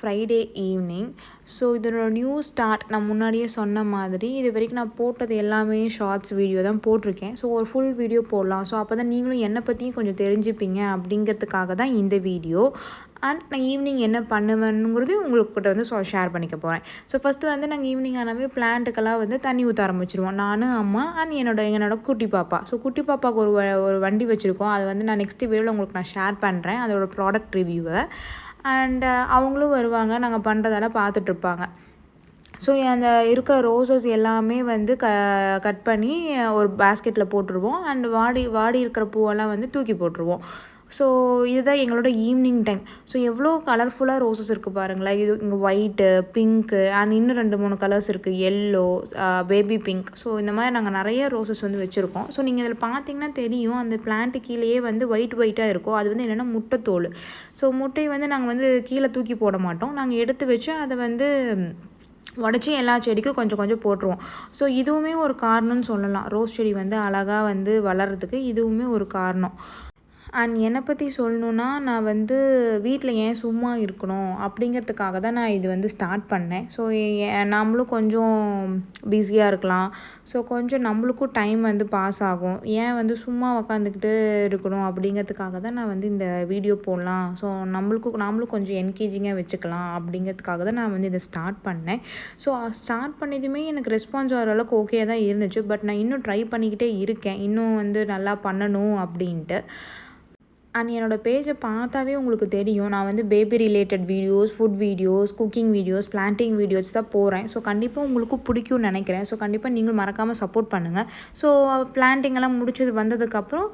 Friday evening. So இதோட new start நான் முன்னாடியே சொன்ன மாதிரி இது வரைக்கும் நான் போட்டது எல்லாமே ஷார்ட்ஸ் வீடியோ தான் போட்டிருக்கேன். ஸோ ஒரு ஃபுல் வீடியோ போடலாம். ஸோ அப்போ தான் நீங்களும் என்னை பற்றியும் கொஞ்சம் தெரிஞ்சுப்பீங்க அப்படிங்கிறதுக்காக தான் இந்த வீடியோ. அண்ட் நான் ஈவினிங் என்ன பண்ணுவேனுங்கிறது உங்கள்கிட்ட வந்து ஷேர் பண்ணிக்க போகிறேன். ஸோ ஃபஸ்ட்டு வந்து நாங்கள் ஈவினிங் ஆனாவே பிளான்ட்டுக்கெல்லாம் வந்து தண்ணி ஊற்ற ஆரம்பிச்சிருவோம். நான், அம்மா அண்ட் என்னோட குட்டி பாப்பா. ஸோ குட்டி பாப்பாவுக்கு ஒரு வண்டி வச்சுருக்கோம். அதை வந்து நான் நெக்ஸ்ட் வீடியோவில் உங்களுக்கு நான் ஷேர் பண்ணுறேன் அதோட ப்ராடக்ட் ரிவ்யூவை. அண்ட் அவங்களும் வருவாங்க, நாங்கள் பண்ணுறதெல்லாம் பார்த்துட்ருப்பாங்க. ஸோ அந்த இருக்கிற ரோசஸ் எல்லாமே வந்து கட் பண்ணி ஒரு பேஸ்கெட்டில் போட்டுருவோம். அண்ட் வாடி இருக்கிற பூவெல்லாம் வந்து தூக்கி போட்டுருவோம். ஸோ இதுதான் எங்களோட ஈவினிங் டைம். ஸோ எவ்வளோ கலர்ஃபுல்லாக ரோசஸ் இருக்குது பாருங்களேன். இது இங்கே ஒயிட்டு, பிங்க்கு அண்ட் இன்னும் 2-3 கலர்ஸ் இருக்குது, எல்லோ, பேபி பிங்க். ஸோ இந்த மாதிரி நாங்கள் நிறைய ரோசஸ் வந்து வச்சுருக்கோம். ஸோ நீங்கள் இதில் பார்த்தீங்கன்னா தெரியும், அந்த பிளான்ட்டு கீழேயே வந்து ஒயிட்டாக இருக்கும். அது வந்து என்னென்னா முட்டைத்தோல். ஸோ முட்டையை வந்து நாங்கள் வந்து கீழே தூக்கி போட மாட்டோம். நாங்கள் எடுத்து வச்சு அதை வந்து உடச்சி எல்லா செடிக்கும் கொஞ்சம் கொஞ்சம் போட்டுருவோம். ஸோ இதுவுமே ஒரு காரணம்னு சொல்லலாம். ரோஸ் செடி வந்து அழகாக வந்து வளர்கிறதுக்கு இதுவுமே ஒரு காரணம். அண்ட் என்னை பற்றி சொல்லணுன்னா, நான் வந்து வீட்டில் ஏன் சும்மா இருக்கணும் அப்படிங்கிறதுக்காக தான் நான் இது வந்து ஸ்டார்ட் பண்ணேன். ஸோ நம்மளும் கொஞ்சம் பிஸியாக இருக்கலாம். ஸோ கொஞ்சம் நம்மளுக்கும் டைம் வந்து பாஸ் ஆகும். ஏன் வந்து சும்மா உக்காந்துக்கிட்டு இருக்கணும் அப்படிங்கிறதுக்காக தான் நான் வந்து இந்த வீடியோ போடலாம். ஸோ நாமளும் கொஞ்சம் என்கேஜிங்காக வச்சுக்கலாம் அப்படிங்கிறதுக்காக தான் நான் வந்து இதை ஸ்டார்ட் பண்ணேன். ஸோ ஸ்டார்ட் பண்ணதுமே எனக்கு ரெஸ்பான்ஸ் வர அளவுக்கு ஓகே தான் இருந்துச்சு. பட் நான் இன்னும் ட்ரை பண்ணிக்கிட்டே இருக்கேன், இன்னும் வந்து நல்லா பண்ணணும் அப்படின்ட்டு. அண்ட் என்னோடய பேஜை பார்த்தாவே உங்களுக்கு தெரியும், நான் வந்து baby related videos, food videos, cooking videos, planting videos தான் போகிறேன். ஸோ கண்டிப்பாக உங்களுக்கும் பிடிக்கும்னு நினைக்கிறேன். ஸோ கண்டிப்பாக நீங்களும் மறக்காமல் சப்போர்ட் பண்ணுங்கள். ஸோ பிளான்டிங்கெல்லாம் முடிச்சது வந்ததுக்கப்புறம்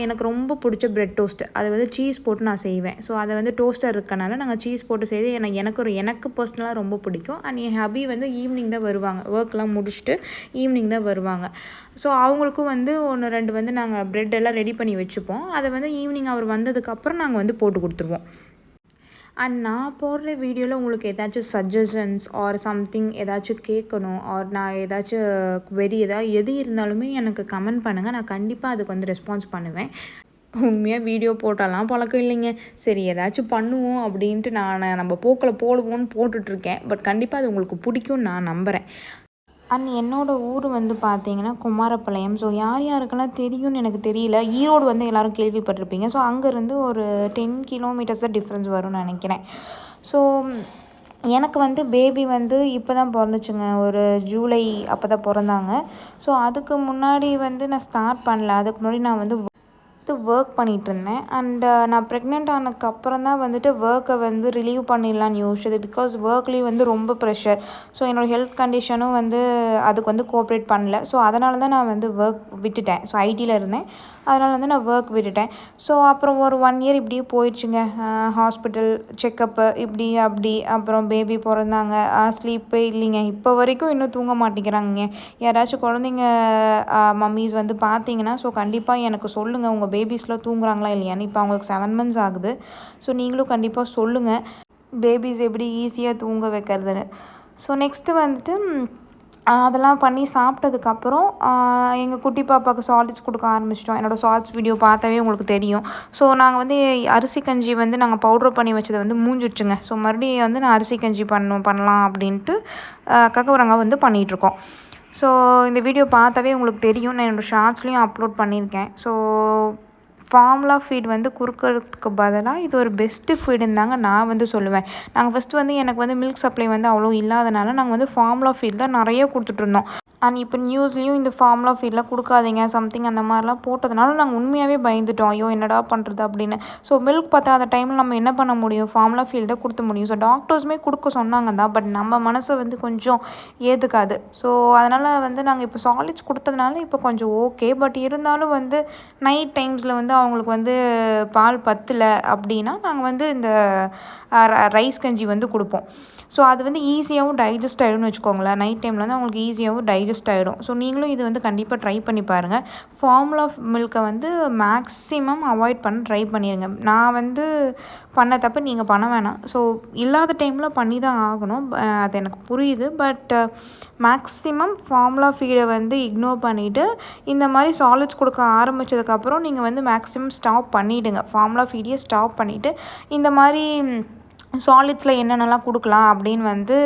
எனக்கு ரொம்ப பிடிச்ச பிரெட் டோஸ்ட், அதை வந்து சீஸ் போட்டு நான் செய்வேன். ஸோ அதை வந்து டோஸ்டர் இருக்கனால நாங்கள் சீஸ் போட்டு செய்து எனக்கு பர்சனலாக ரொம்ப பிடிக்கும். அண்ட் என் ஹபி வந்து ஈவினிங் தான் வருவாங்க, ஒர்க்லாம் முடிச்சுட்டு ஈவினிங் தான் வருவாங்க. ஸோ அவங்களுக்கும் வந்து 1-2 வந்து நாங்கள் ப்ரெட் எல்லாம் ரெடி பண்ணி வச்சுப்போம். அதை வந்து ஈவினிங் அவர் வந்ததுக்கப்புறம் நாங்கள் வந்து போட்டு கொடுத்துருவோம். அண்ட் நான் போடுற வீடியோவில் உங்களுக்கு ஏதாச்சும் சஜஷன்ஸ் ஆர் சம்திங் ஏதாச்சும் கேட்கணும், ஆர் நான் ஏதாச்சும் எது இருந்தாலுமே எனக்கு கமெண்ட் பண்ணுங்கள். நான் கண்டிப்பாக அதுக்கு வந்து ரெஸ்பான்ஸ் பண்ணுவேன். உண்மையாக வீடியோ போட்டாலாம் பழக்கம் இல்லைங்க. சரி ஏதாச்சும் பண்ணுவோம் அப்படின்ட்டு நம்ம போக்கில் போடுவோன்னு போட்டுட்ருக்கேன். பட் கண்டிப்பாக அது உங்களுக்கு பிடிக்கும்னு நான் நம்புகிறேன். அண்ட் என்னோடய ஊர் வந்து பார்த்தீங்கன்னா குமாரபாளையம். ஸோ யாருக்கெல்லாம் தெரியும்னு எனக்கு தெரியல. ஈரோடு வந்து எல்லோரும் கேள்விப்பட்டிருப்பீங்க. ஸோ அங்கேருந்து ஒரு 10 கிலோமீட்டர்ஸ் தான் டிஃப்ரென்ஸ் வரும்னு நினைக்கிறேன். ஸோ எனக்கு வந்து பேபி வந்து இப்போ தான் பிறந்துச்சுங்க, ஒரு ஜூலை அப்போ தான் பிறந்தாங்க. ஸோ அதுக்கு முன்னாடி வந்து நான் ஸ்டார்ட் பண்ணல. அதுக்கு முன்னாடி நான் வந்து ஒர்க் பண்ணிகிட்ருந்தேன். அண்டு நான் ப்ரெக்னென்ட் ஆனதுக்கப்புறம் தான் வந்துட்டு ஒர்க்கை வந்து ரிலீவ் பண்ணிடலான்னு யோசிச்சது. பிகாஸ் ஒர்க்லேயும் வந்து ரொம்ப ப்ரெஷர். ஸோ என்னோடய ஹெல்த் கண்டிஷனும் வந்து அதுக்கு வந்து கோஆப்ரேட் பண்ணல. ஸோ அதனால தான் நான் வந்து ஒர்க் விட்டுட்டேன். ஸோ ஐடியில் இருந்தேன், அதனால் வந்து நான் ஒர்க் விட்டுட்டேன். ஸோ அப்புறம் ஒரு 1 இயர் இப்படியே போயிடுச்சுங்க. ஹாஸ்பிட்டல் செக்கப்பு இப்படி அப்படி. அப்புறம் பேபி பிறந்தாங்க, ஸ்லீப்பே இல்லைங்க. இப்போ வரைக்கும் இன்னும் தூங்க மாட்டேங்கிறாங்க. யாராச்சும் குழந்தைங்க மம்மிஸ் வந்து பார்த்தீங்கன்னா ஸோ கண்டிப்பாக எனக்கு சொல்லுங்கள், உங்கள் பேபிஸ்லாம் தூங்குறாங்களா இல்லையான்னு. இப்போ அவங்களுக்கு 7 months ஆகுது. ஸோ நீங்களும் கண்டிப்பாக சொல்லுங்கள், பேபிஸ் எப்படி ஈஸியாக தூங்க வைக்கிறதுன்னு. ஸோ நெக்ஸ்ட்டு வந்துட்டு அதெல்லாம் பண்ணி சாப்பிட்டதுக்கப்புறம் எங்கள் குட்டி பாப்பாவுக்கு சாலிட்ஸ் கொடுக்க ஆரம்பிச்சிட்டோம். என்னோடய சாலிட்ஸ் வீடியோ பார்த்தாவே உங்களுக்கு தெரியும். ஸோ நாங்கள் வந்து அரிசி கஞ்சி வந்து நாங்கள் பவுடர் பண்ணி வச்சதை வந்து மூஞ்சிடுச்சுங்க. ஸோ மறுபடியும் வந்து நான் அரிசி கஞ்சி பண்ணலாம் அப்படின்ட்டு கக்கவரங்காய் வந்து பண்ணிகிட்ருக்கோம். ஸோ இந்த வீடியோ பார்த்தாவே உங்களுக்கு தெரியும், நான் என்னோடய ஷார்ட்ஸ்லேயும் அப்லோட் பண்ணியிருக்கேன். ஸோ ஃபார்முலா ஃபீட் வந்து கொடுக்கறதுக்கு பதிலாக இது ஒரு பெஸ்ட்டு ஃபீடுன்னு தாங்க நான் வந்து சொல்லுவேன். நாங்கள் ஃபஸ்ட்டு வந்து எனக்கு வந்து மில்க் சப்ளை வந்து அவ்வளோ இல்லாதனால நாங்கள் வந்து ஃபார்முலா ஃபீட் தான் நிறைய கொடுத்துட்ருந்தோம். அண்ட் இப்போ நியூஸ்லேயும் இந்த ஃபார்முலா ஃபீட்லாம் கொடுக்காதீங்க சம்திங் அந்த மாதிரிலாம் போட்டதுனால நாங்கள் உண்மையாகவே பயந்துட்டோம், ஐயோ என்னடா பண்ணுறது அப்படின்னு. ஸோ மில்க் பத்தாத டைமில் நம்ம என்ன பண்ண முடியும், ஃபார்முலா ஃபீட் தான் கொடுத்த முடியும். ஸோ டாக்டர்ஸுமே கொடுக்க சொன்னாங்க தான், பட் நம்ம மனசை வந்து கொஞ்சம் ஏற்றுக்காது. ஸோ அதனால் வந்து நாங்கள் இப்போ சாலிட்ஸ் கொடுத்ததுனால இப்போ கொஞ்சம் ஓகே. பட் இருந்தாலும் வந்து நைட் டைம்ஸில் வந்து அவங்களுக்கு வந்து பால் பத்தலை அப்படின்னா நாங்கள் வந்து இந்த ரைஸ் கஞ்சி வந்து கொடுப்போம். ஸோ அது வந்து ஈஸியாகவும் டைஜஸ்ட் ஆகிடும்னு வச்சுக்கோங்களேன். நைட் டைமில் வந்து அவங்களுக்கு ஈஸியாகவும் டைஜஸ்ட் ஆகிடும். ஸோ நீங்களும் இது வந்து கண்டிப்பாக ட்ரை பண்ணி பாருங்கள். ஃபார்முலா மில்கை வந்து மேக்ஸிமம் அவாய்ட் பண்ண ட்ரை பண்ணிடுங்க. நான் வந்து பண்ண தப்பு நீங்கள் பண்ண வேணாம். ஸோ இல்லாத டைமில் பண்ணி தான் ஆகணும், அது எனக்கு புரியுது. பட் மேக்ஸிமம் ஃபார்முலா ஃபீடை வந்து இக்னோர் பண்ணிவிட்டு இந்த மாதிரி சாலிட்ஸ் கொடுக்க ஆரம்பித்ததுக்கப்புறம் நீங்கள் வந்து மேக்ஸிமம் ஸ்டாப் பண்ணிவிடுங்க. ஃபார்முலா ஃபீடையே ஸ்டாப் பண்ணிவிட்டு இந்த மாதிரி சாலிட்ஸில் என்னென்னலாம் கொடுக்கலாம் அப்படின்னு வந்து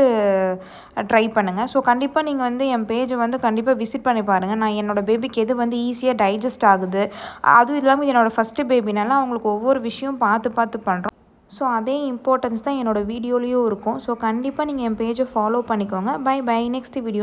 ட்ரை பண்ணுங்கள். ஸோ கண்டிப்பாக நீங்கள் வந்து என் பேஜை வந்து கண்டிப்பாக விசிட் பண்ணி பாருங்கள். நான் என்னோடய பேபிக்கு எது வந்து ஈஸியாக டைஜஸ்ட் ஆகுது, அதுவும் இல்லாமல் இது என்னோடய ஃபஸ்ட்டு பேபினால அவங்களுக்கு ஒவ்வொரு விஷயம் பார்த்து பார்த்து பண்ணுறோம். ஸோ அதே இம்பார்ட்டன்ஸ் தான் என்னோடய வீடியோலேயும் இருக்கும். ஸோ கண்டிப்பாக நீங்கள் என் பேஜை ஃபாலோ பண்ணிக்கோங்க. By by. Next video